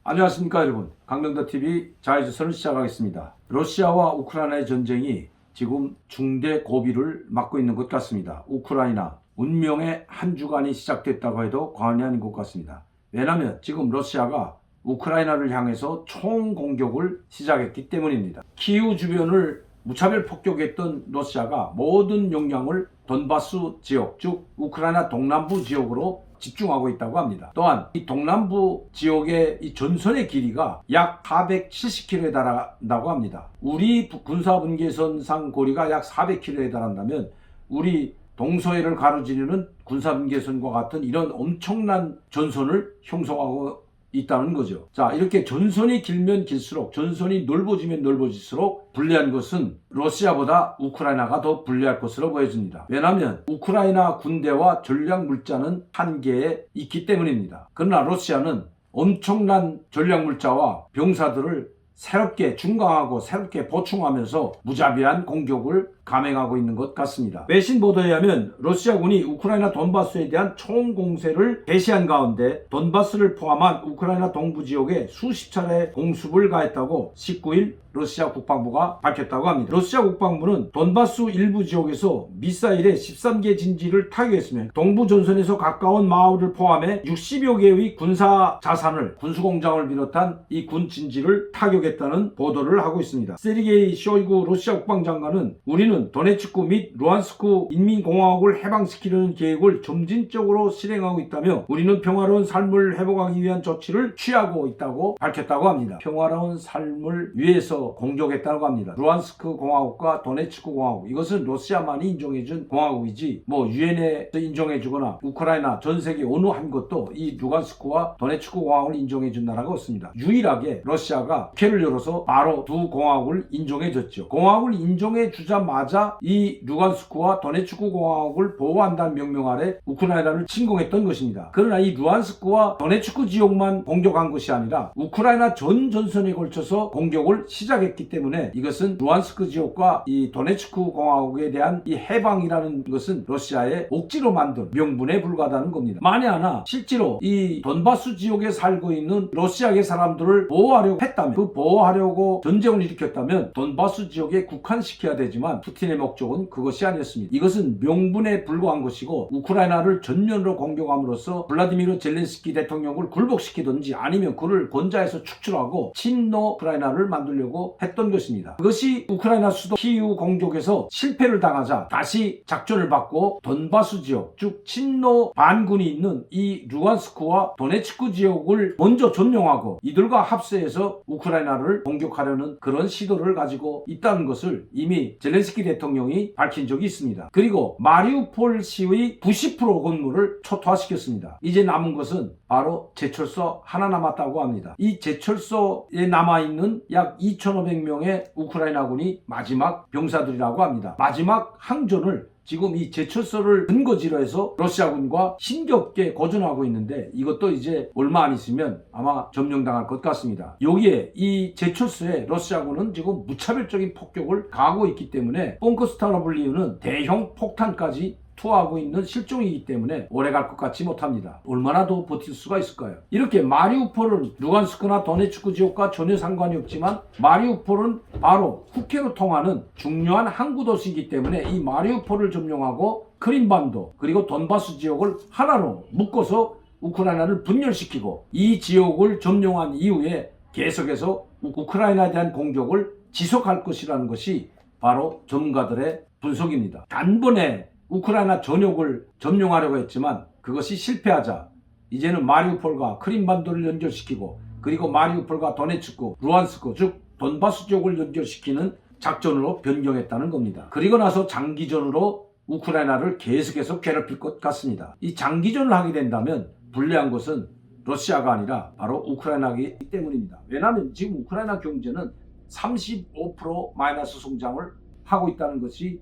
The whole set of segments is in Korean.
안녕하십니까 여러분, 강명도TV 자유조선을 시작하겠습니다. 러시아와 우크라이나의 전쟁이 지금 중대 고비를 맞고 있는 것 같습니다. 우크라이나 운명의 한 주간이 시작됐다고 해도 과언이 아닌 것 같습니다. 왜냐하면 지금 러시아가 우크라이나를 향해서 총공격을 시작했기 때문입니다. 키이우 주변을 무차별 폭격했던 러시아가 모든 역량을 돈바스 지역, 즉 우크라이나 동남부 지역으로 집중하고 있다고 합니다. 또한 이 동남부 지역의 이 전선의 길이가 약 470km에 달한다고 합니다. 우리 군사분계선상 거리가 약 400km에 달한다면 우리 동서해를 가로지르는 군사분계선과 같은 이런 엄청난 전선을 형성하고 있다는 거죠. 자, 이렇게 전선이 길면 길수록, 전선이 넓어지면 넓어질수록 불리한 것은 러시아보다 우크라이나가 더 불리할 것으로 보여집니다. 왜냐하면 우크라이나 군대와 전략 물자는 한계에 있기 때문입니다. 그러나 러시아는 엄청난 전략 물자와 병사들을 새롭게 중강하고 새롭게 보충하면서 무자비한 공격을 감행하고 있는 것 같습니다. 외신 보도에 의하면 러시아군이 우크라이나 돈바스에 대한 총공세를 개시한 가운데 돈바스를 포함한 우크라이나 동부 지역에 수십 차례 공습을 가했다고 19일 러시아 국방부가 밝혔다고 합니다. 러시아 국방부는 돈바스 일부 지역에서 미사일의 13개 진지를 타격했으며 동부 전선에서 가까운 마을을 포함해 60여 개의 군사 자산을, 군수공장을 비롯한 이 군 진지를 타격했다는 보도를 하고 있습니다. 세르게이 쇼이구 러시아 국방장관은 우리는 도네츠크 및 루안스크 인민공화국을 해방시키려는 계획을 점진적으로 실행하고 있다며 우리는 평화로운 삶을 회복하기 위한 조치를 취하고 있다고 밝혔다고 합니다. 평화로운 삶을 위해서 공격했다고 합니다. 루안스크 공화국과 도네츠크 공화국, 이것은 러시아만이 인정해준 공화국이지 뭐 유엔에서 인정해주거나 우크라이나 전 세계 어느 한 곳도 이 루안스크와 도네츠크 공화국을 인정해준 나라가 없습니다. 유일하게 러시아가 국회를 열어서 바로 두 공화국을 인정해줬죠. 공화국을 인정해주자마자 이 루안스크와 도네츠크 공화국을 보호한다는 명명 아래 우크라이나를 침공했던 것입니다. 그러나 이 루안스크와 도네츠크 지역만 공격한 것이 아니라 우크라이나 전 전선에 걸쳐서 공격을 시작했기 때문에 이것은 루안스크 지역과 이 도네츠크 공화국에 대한 이 해방이라는 것은 러시아의 억지로 만든 명분에 불과하다는 겁니다. 만에 하나 실제로 이 돈바스 지역에 살고 있는 러시아의 사람들을 보호하려고 했다면, 그 보호하려고 전쟁을 일으켰다면 돈바스 지역에 국한시켜야 되지만 푸틴의 목적은 그것이 아니었습니다. 이것은 명분에 불과한 것이고 우크라이나를 전면으로 공격함으로써 블라디미르 젤렌스키 대통령을 굴복시키든지 아니면 그를 권좌에서 축출하고 친노 우크라이나를 만들려고 했던 것입니다. 그것이 우크라이나 수도 키이우 공격에서 실패를 당하자 다시 작전을 바꾸어 돈바스 지역, 즉 친노 반군이 있는 이 루안스크와 도네츠크 지역을 먼저 점령하고 이들과 합세해서 우크라이나를 공격하려는 그런 시도를 가지고 있다는 것을 이미 젤렌스키 대통령이 밝힌 적이 있습니다. 그리고 마리우폴 시의 90% 건물을 초토화시켰습니다. 이제 남은 것은 바로 제철소 하나 남았다고 합니다. 이 제철소에 남아있는 약 2,500명의 우크라이나군이 마지막 병사들이라고 합니다. 마지막 항전을 지금 이 제철소를 근거지로 해서 러시아군과 힘겹게 고전하고 있는데 이것도 이제 얼마 안 있으면 아마 점령당할 것 같습니다. 여기에 이 제철소에 러시아군은 지금 무차별적인 폭격을 가하고 있기 때문에 뽕크스타라블리우는 대형 폭탄까지 투하하고 있는 실종이기 때문에 오래갈 것 같지 못합니다. 얼마나 더 버틸 수가 있을까요? 이렇게 마리우폴은 루간스크나 도네츠크 지역과 전혀 상관이 없지만 마리우폴은 바로 국해로 통하는 중요한 항구 도시이기 때문에 이 마리우폴을 점령하고 크림반도 그리고 돈바스 지역을 하나로 묶어서 우크라이나를 분열시키고 이 지역을 점령한 이후에 계속해서 우크라이나에 대한 공격을 지속할 것이라는 것이 바로 전문가들의 분석입니다. 단번에 우크라이나 전역을 점령하려고 했지만 그것이 실패하자 이제는 마리우폴과 크림반도를 연결시키고 그리고 마리우폴과 도네츠크, 루안스크 즉 돈바스 지역을 연결시키는 작전으로 변경했다는 겁니다. 그리고 나서 장기전으로 우크라이나를 계속해서 괴롭힐 것 같습니다. 이 장기전을 하게 된다면 불리한 것은 러시아가 아니라 바로 우크라이나이기 때문입니다. 왜냐하면 지금 우크라이나 경제는 35% 마이너스 성장을 하고 있다는 것이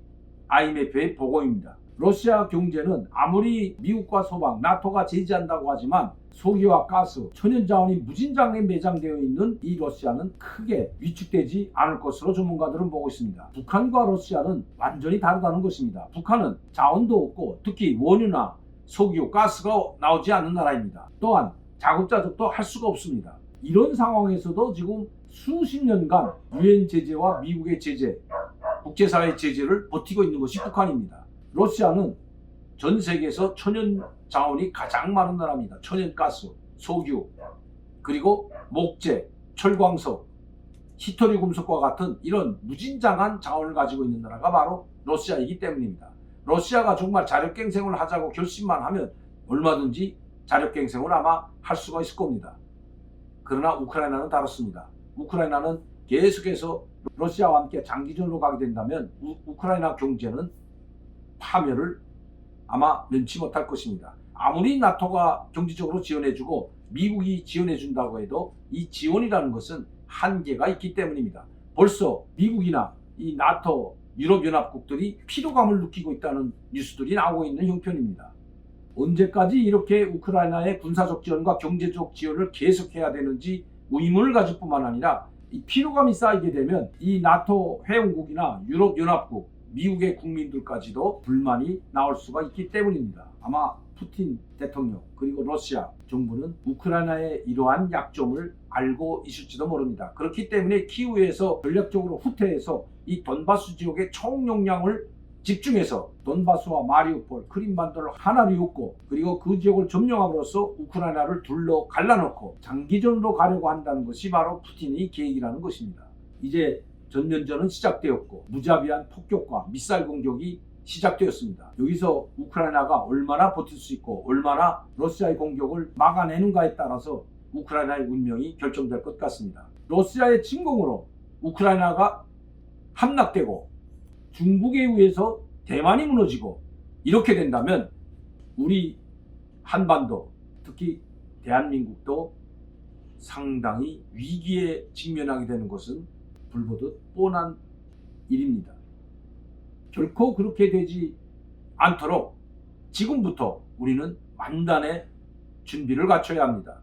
IMF의 보고입니다. 러시아 경제는 아무리 미국과 서방, 나토가 제재한다고 하지만 석유와 가스, 천연자원이 무진장에 매장되어 있는 이 러시아는 크게 위축되지 않을 것으로 전문가들은 보고 있습니다. 북한과 러시아는 완전히 다르다는 것입니다. 북한은 자원도 없고 특히 원유나 석유, 가스가 나오지 않는 나라입니다. 또한 자급자족도 할 수가 없습니다. 이런 상황에서도 지금 수십 년간 유엔 제재와 미국의 제재, 국제사회의 제재를 버티고 있는 것이 북한입니다. 러시아는 전 세계에서 천연 자원이 가장 많은 나라입니다. 천연가스, 석유, 그리고 목재, 철광석, 히토리 금속과 같은 이런 무진장한 자원을 가지고 있는 나라가 바로 러시아이기 때문입니다. 러시아가 정말 자력갱생을 하자고 결심만 하면 얼마든지 자력갱생을 아마 할 수가 있을 겁니다. 그러나 우크라이나는 다릅니다. 우크라이나는 계속해서 러시아와 함께 장기전으로 가게 된다면 우크라이나 경제는 파멸을 아마 면치 못할 것입니다. 아무리 나토가 경제적으로 지원해주고 미국이 지원해준다고 해도 이 지원이라는 것은 한계가 있기 때문입니다. 벌써 미국이나 이 나토, 유럽연합국들이 피로감을 느끼고 있다는 뉴스들이 나오고 있는 형편입니다. 언제까지 이렇게 우크라이나의 군사적 지원과 경제적 지원을 계속해야 되는지 의문을 가질 뿐만 아니라 이 피로감이 쌓이게 되면 이 나토 회원국이나 유럽연합국, 미국의 국민들까지도 불만이 나올 수가 있기 때문입니다. 아마 푸틴 대통령 그리고 러시아 정부는 우크라이나의 이러한 약점을 알고 있을지도 모릅니다. 그렇기 때문에 키우에서 전략적으로 후퇴해서 이 돈바스 지역의 총용량을 집중해서 돈바스와 마리우폴, 크림반도를 하나로 엮고 그리고 그 지역을 점령함으로써 우크라이나를 둘러 갈라놓고 장기전으로 가려고 한다는 것이 바로 푸틴의 계획이라는 것입니다. 이제 전면전은 시작되었고 무자비한 폭격과 미사일 공격이 시작되었습니다. 여기서 우크라이나가 얼마나 버틸 수 있고 얼마나 러시아의 공격을 막아내는가에 따라서 우크라이나의 운명이 결정될 것 같습니다. 러시아의 침공으로 우크라이나가 함락되고 중국에 의해서 대만이 무너지고 이렇게 된다면 우리 한반도, 특히 대한민국도 상당히 위기에 직면하게 되는 것은 불보듯 뻔한 일입니다. 결코 그렇게 되지 않도록 지금부터 우리는 만단의 준비를 갖춰야 합니다.